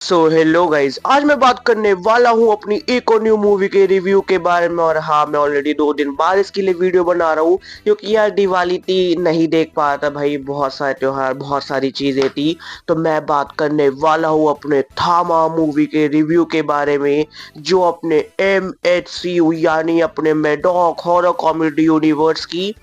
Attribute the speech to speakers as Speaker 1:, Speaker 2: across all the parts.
Speaker 1: Hello guys, आज मैं बात करने वाला हूँ अपनी एक और न्यू मूवी के रिव्यू के बारे में। और हाँ, मैं ऑलरेडी 2 दिन बाद इसके लिए वीडियो बना रहा हूँ क्योंकि यार दिवाली थी, नहीं देख पाया था भाई। बहुत सारे त्योहार, बहुत सारी चीजें थी। तो मैं बात करने वाला हूँ अपने थामा मूवी के रिव्यू के बारे में, जो अपने MHCU यानी अपने मेडॉक हॉरर कॉमेडी यूनिवर्स की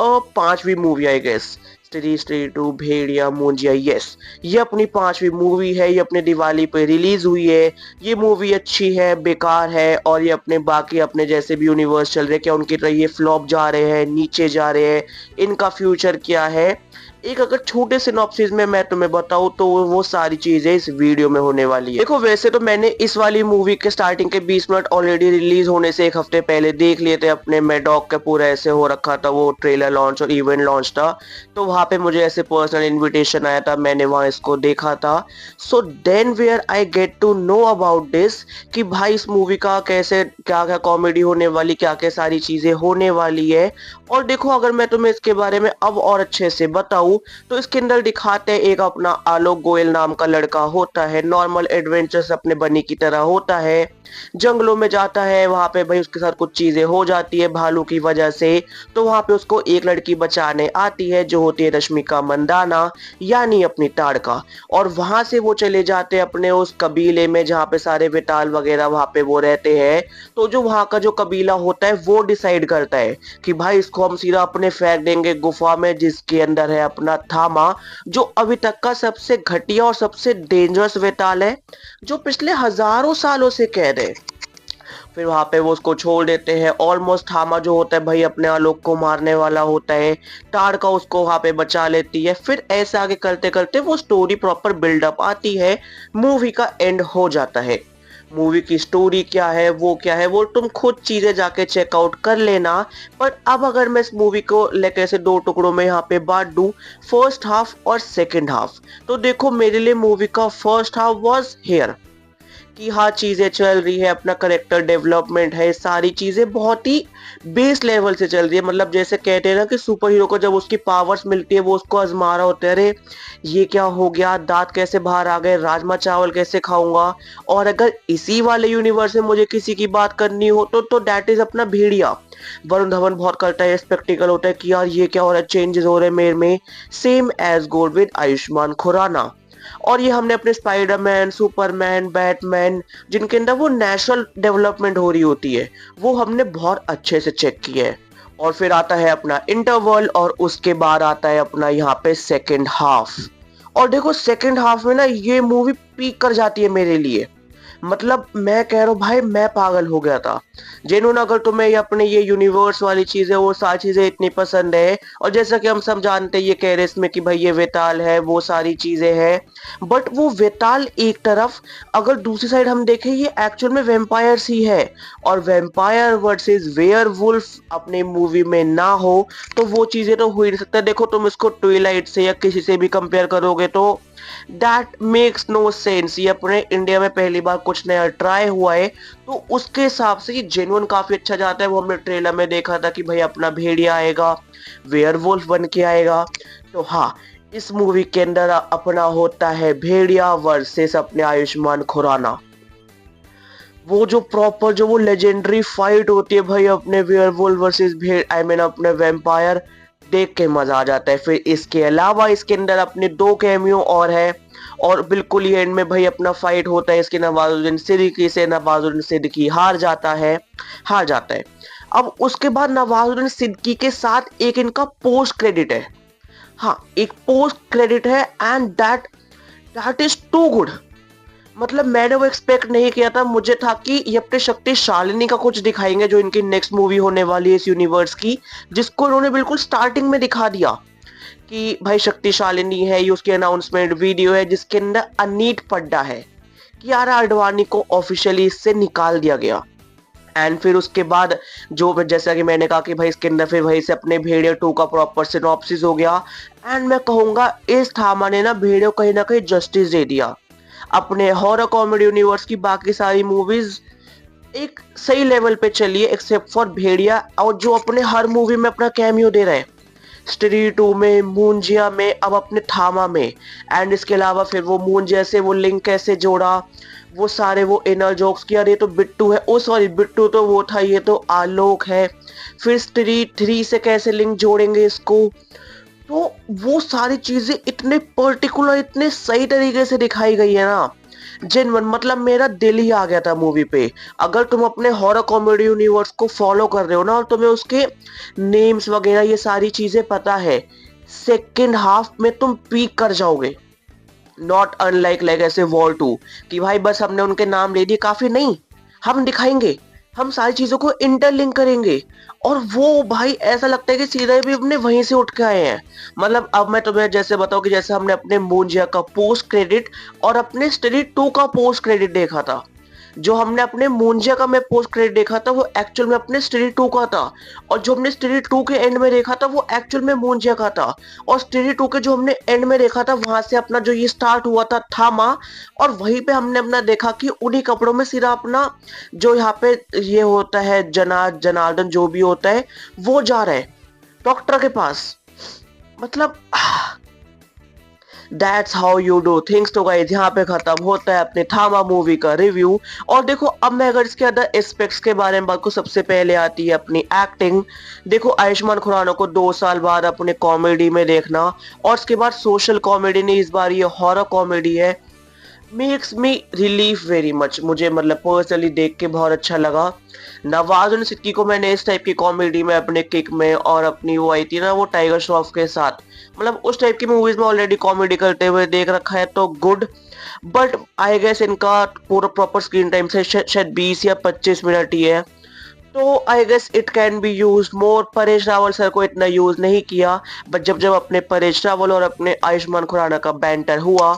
Speaker 1: 5वीं मूवी आई गेस। स्त्री स्त्री टू भेड़िया मुंजिया, यस, ये अपनी 5वीं मूवी है। ये अपने दिवाली पे रिलीज हुई है। ये मूवी अच्छी है, बेकार है, और ये अपने बाकी अपने जैसे भी यूनिवर्स चल रहे, क्या उनकी तरह ये फ्लॉप जा रहे हैं, नीचे जा रहे हैं, इनका फ्यूचर क्या है। एक अगर छोटे सिनॉप्सिस में मैं तुम्हें बताऊं तो वो सारी चीजें इस वीडियो में होने वाली है। देखो, वैसे तो मैंने इस वाली मूवी के स्टार्टिंग के 20 मिनट ऑलरेडी रिलीज होने से 1 हफ्ते पहले देख लिए थे। अपने मेडॉक का पूरा ऐसे हो रखा था, वो ट्रेलर लॉन्च और इवेंट लॉन्च था, तो वहां पे मुझे ऐसे पर्सनल इनविटेशन आया था, मैंने वहां इसको देखा था। So then where I get to know about this कि भाई इस मूवी का कैसे क्या क्या कॉमेडी होने वाली, क्या क्या सारी चीजें होने वाली है। और देखो, अगर मैं तुम्हें इसके बारे में अब और अच्छे से बताऊं तो इसके अंदर दिखाते हैं, एक अपना आलोक गोयल नाम का लड़का होता है, नॉर्मल एडवेंचर्स अपने बनी की तरह होता है, जंगलों में जाता है। वहां पे भाई उसके साथ कुछ चीजें हो जाती है भालू की वजह से। तो वहां पे उसको एक लड़की बचाने आती है, जो होती है रश्मिका मंदाना यानी अपनी ताड़का। और वहां से वो चले जाते हैं अपने उस कबीले में जहाँ पे सारे वेताल वगैरह वहां पे वो रहते हैं। तो जो वहां का जो कबीला होता है वो डिसाइड करता है कि भाई इसको हम सीधा अपने फेंक देंगे गुफा में, जिसके अंदर है अपना थामा, जो अभी तक का सबसे घटिया और सबसे डेंजरस वेताल है, जो पिछले हजारों सालों से कैद है। फिर वहां पे वो उसको छोड़ देते हैं। ऑलमोस्ट थामा जो होता है भाई अपने आलोक को मारने वाला होता है, ताड़का उसको वहां पे बचा लेती है। फिर ऐसे आगे करते करते वो स्टोरी प्रॉपर बिल्डअप आती है, मूवी का एंड हो जाता है। मूवी की स्टोरी क्या है, वो क्या है, वो तुम खुद चीजें जाके चेकआउट कर लेना। पर अब अगर मैं इस मूवी को लेकर ऐसे 2 टुकड़ों में यहाँ पे बांट दूं, फर्स्ट हाफ और सेकंड हाफ, तो देखो मेरे लिए मूवी का फर्स्ट हाफ वाज हेयर कि हाँ चीजें चल रही है, अपना करेक्टर डेवलपमेंट है, सारी चीजें बहुत ही बेस लेवल से चल रही है। मतलब जैसे कहते हैं ना कि सुपर हीरो को जब उसकी पावर्स मिलती है वो उसको आजमा रहा होता है, अरे ये क्या हो गया, दांत कैसे बाहर आ गए, राजमा चावल कैसे खाऊंगा। और अगर इसी वाले यूनिवर्स में मुझे किसी की बात करनी हो तो दैट इज अपना भेड़िया। वरुण धवन बहुत करता है, स्पेक्टिकल होता है कि यार ये क्या हो रहा है, चेंजेस हो रहे हैं मेरे में। सेम एज गोड विद आयुष्मान खुराना। और ये हमने अपने स्पाइडरमैन, सुपरमैन, बैटमैन, जिनके अंदर वो नेशनल डेवलपमेंट हो रही होती है, वो हमने बहुत अच्छे से चेक किया है। और फिर आता है अपना इंटरवल, और उसके बाद आता है अपना यहाँ पे सेकंड हाफ। और देखो सेकंड हाफ में ना ये मूवी पीक कर जाती है मेरे लिए। मतलब मैं कह रहा हूँ भाई, मैं पागल हो गया था। जेनुन, अगर तुम्हें ये अपने ये यूनिवर्स वाली चीजें, वो सारी चीजें इतनी पसंद है, और जैसा कि हम सब जानते हैं ये कह रहे इसमें कि भाई ये वेताल है, वो सारी चीजें हैं, बट वो वेताल एक तरफ, अगर दूसरी साइड हम देखें ये एक्चुअल में वेम्पायर्स ही है। और वेम्पायर वर्सेस वेयरवुल्फ अपने मूवी में ना हो तो वो चीजें तो हो ही नहीं सकता। देखो तुम इसको ट्विलाइट से या किसी से भी कंपेयर करोगे तो दैट मेक्स नो सेंस। ये अपने इंडिया में पहली बार कुछ नया ट्राई हुआ है, तो उसके हिसाब से ये जेन्युइन काफी अच्छा जाता है। वो हमने ट्रेलर में देखा था कि भाई अपना भेड़िया आएगा, वेयरवुल्फ बन के आएगा। तो हाँ, इस मूवी के अंदर अपना होता है भेड़िया वर्सेस अपने आयुष्मान खुराना। वो जो प्रॉपर जो वो लेजेंडरी फाइट होती है भाई अपने वेयरवुल्फ वर्सेस भेड़, आई मीन अपने वैम्पायर, देख के मजा आ जाता है। फिर इसके अलावा इसके अंदर अपने 2 कैमियो और है। और बिल्कुल ही एंड में भाई अपना फाइट होता है इसके नवाजुद्दीन सिद्दीकी से। नवाजुद्दीन सिद्दीकी हार जाता है, हार जाता है। अब उसके बाद नवाजुद्दीन सिद्दीकी के साथ एक इनका पोस्ट क्रेडिट है। हाँ, एक पोस्ट क्रेडिट है, and that that is too good. मतलब मैंने वो एक्सपेक्ट नहीं किया था। मुझे था कि ये अपने शक्तिशालिनी का कुछ दिखाएंगे, जो इनकी नेक्स्ट मूवी होने वाली है इस यूनिवर्स की, जिसको इन्होंने बिल्कुल स्टार्टिंग में दिखा दिया कि भाई शक्तिशालिनी है। ये उसकी अनाउंसमेंट वीडियो है जिसके अंदर अनीट पड्डा है कि यार आडवाणी को ऑफिशियली इससे निकाल दिया गया। एंड फिर उसके बाद जो जैसा कि मैंने कहा कि भाई इसके अंदर फिर वही से अपने भेड़िया 2 का प्रॉपर सिनॉप्सिस हो गया। एंड मैं कहूंगा इस थामा ने ना भेड़िया कहीं ना कहीं जस्टिस दे दिया। अपने हॉरर कॉमेडी यूनिवर्स की बाकी सारी मूवीज एक सही लेवल पे चली है, एक्सेप्ट फॉर भेड़िया, और जो अपने हर मूवी में अपना कैमियो दे रहे हैं। स्त्री 2 में, मूंजिया में, अब अपने थामा में। एंड इसके अलावा फिर वो मूंजिया से वो लिंक कैसे जोड़ा, वो सारे वो इनर जोक्स किया, ये तो बिट्टू है, ओ सॉरी बिट्टू तो वो था, ये तो आलोक है। फिर स्त्री 3 से कैसे लिंक जोड़ेंगे इसको, तो वो सारी चीजें इतने पर्टिकुलर, इतने सही तरीके से दिखाई गई है ना, जेन्युइन, मतलब मेरा दिल ही आ गया था मूवी पे। अगर तुम अपने हॉरर कॉमेडी यूनिवर्स को फॉलो कर रहे हो ना और तुम्हें उसके नेम्स वगैरह ये सारी चीजें पता है, सेकेंड हाफ में तुम पीक कर जाओगे। नॉट अनलाइक लाइक ऐसे वॉर 2 कि भाई बस हमने उनके नाम ले दिए, काफी नहीं, हम दिखाएंगे, हम सारी चीजों को इंटरलिंक करेंगे। और वो भाई ऐसा लगता है कि सीधा भी अपने वहीं से उठ के आए हैं। मतलब अब मैं तुम्हें जैसे बताऊं कि जैसे हमने अपने मूंजिया का पोस्ट क्रेडिट और अपने स्टडी 2 का पोस्ट क्रेडिट देखा था, जो हमने अपने मूंजिया का मैं पोस्ट क्रेडिट देखा था वो एक्चुअल में अपने स्टडी 2 का था, और जो हमने स्टडी 2 के एंड में देखा था वो एक्चुअल में मूंजिया का था। और स्टडी 2 के जो हमने एंड में देखा था वहां से अपना जो ये स्टार्ट हुआ था थामा, और वहीं पे हमने अपना देखा कि उन्हीं कपड़ों में सीधा अपना जो यहाँ पे ये होता है जनार्दन जो भी होता है वो जा रहा है डॉक्टर के पास। मतलब that's how you do things. तो गाइस यहाँ पे खत्म होता है अपने थामा मूवी का रिव्यू। और देखो अब मैं अगर इसके अदर एस्पेक्ट्स के बारे में बात करूँ, सबसे पहले आती है अपनी एक्टिंग। देखो आयुष्मान खुराना को 2 साल बाद अपने कॉमेडी में देखना, और उसके बाद सोशल कॉमेडी नहीं, इस बार ये हॉरर कॉमेडी है, makes me relief very much. मुझे मतलब पर्सनली देख के बहुत अच्छा लगा। नवाजुद्दीन सिद्दीकी को मैंने इस टाइप की कॉमेडी में अपने किक में, और अपनी वो आई थी ना वो टाइगर श्रॉफ के साथ, मतलब उस टाइप की मूवीज में ऑलरेडी कॉमेडी करते हुए देख रखा है, तो गुड। बट आई गेस इनका पूरा प्रॉपर स्क्रीन टाइम से शायद 20 या 25 मिनट ही है, तो I guess it can be use more. Paresh Rawal sir को इतना यूज नहीं किया, बट जब जब अपने परेश रावल और अपने आयुष्मान खुराना का बैंटर हुआ,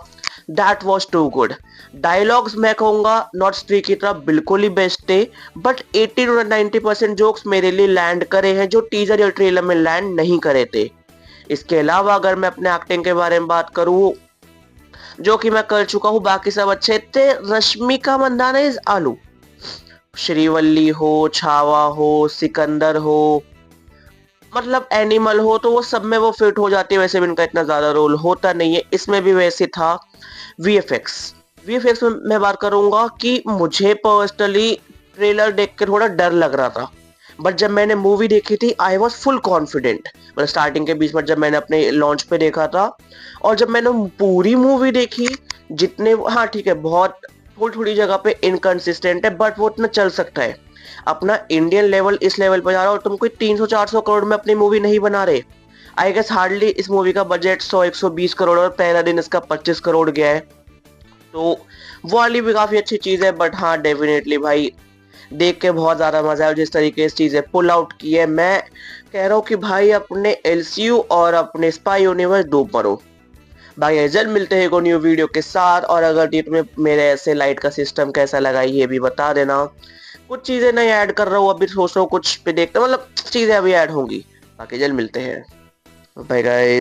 Speaker 1: that was too good. Dialogues मैं कहूंगा नॉट स्त्री की तरह बिल्कुल ही बेस्ट थे, बट 80 to 90% जोक्स मेरे लिए लैंड करे हैं जो टीजर या ट्रेलर में लैंड नहीं करे थे। इसके अलावा अगर मैं अपने एक्टिंग के बारे में बात करूं, जो कि मैं कर चुका हूं, बाकी सब अच्छे थे। रश्मिका मंदाना इज आलू, श्रीवल्ली हो, छावा हो, सिकंदर हो, मतलब एनिमल हो, तो वो सब में वो फिट हो जाती है। वैसे भी इनका इतना ज्यादा रोल होता नहीं है, इसमें भी वैसे था। वीएफएक्स वीएफएक्स में मैं बात करूंगा कि मुझे पर्सनली ट्रेलर देख के थोड़ा डर लग रहा था, बट जब मैंने मूवी देखी थी आई वॉज फुल कॉन्फिडेंट। मतलब स्टार्टिंग के 20 मिनट जब मैंने अपने लॉन्च पे देखा था, और जब मैंने पूरी मूवी देखी, जितने, हाँ ठीक है बहुत थोड़ी थोड़ी जगह पे इनकंसिस्टेंट है, बट वो इतना चल सकता है। अपना इंडियन लेवल इस लेवल पर जा रहा है, और तुम कोई 300-400 करोड़ में अपनी मूवी नहीं बना रहे। आई गेस हार्डली इस मूवी का बजट 100-120 करोड़, और पहला दिन इसका 25 करोड़ गया है, तो वो वाली भी काफी अच्छी चीज है। बट हाँ डेफिनेटली भाई देख के बहुत ज्यादा मजा आया, जिस तरीके से चीजें पुल आउट की है। मैं कह रहा हूँ कि भाई अपने एलसीयू और अपने स्पाई यूनिवर्स डूब मरो। बाकी जल्द मिलते हैं एक न्यू वीडियो के साथ, और अगर ये तुम्हें मेरे ऐसे लाइट का सिस्टम कैसा लगा ये भी बता देना। कुछ चीजें नहीं ऐड कर रहा हूँ अभी, सोच रहा हूँ कुछ पे देखते, मतलब चीजें अभी ऐड होंगी। बाकी जल्द मिलते हैं, बाय गाइस।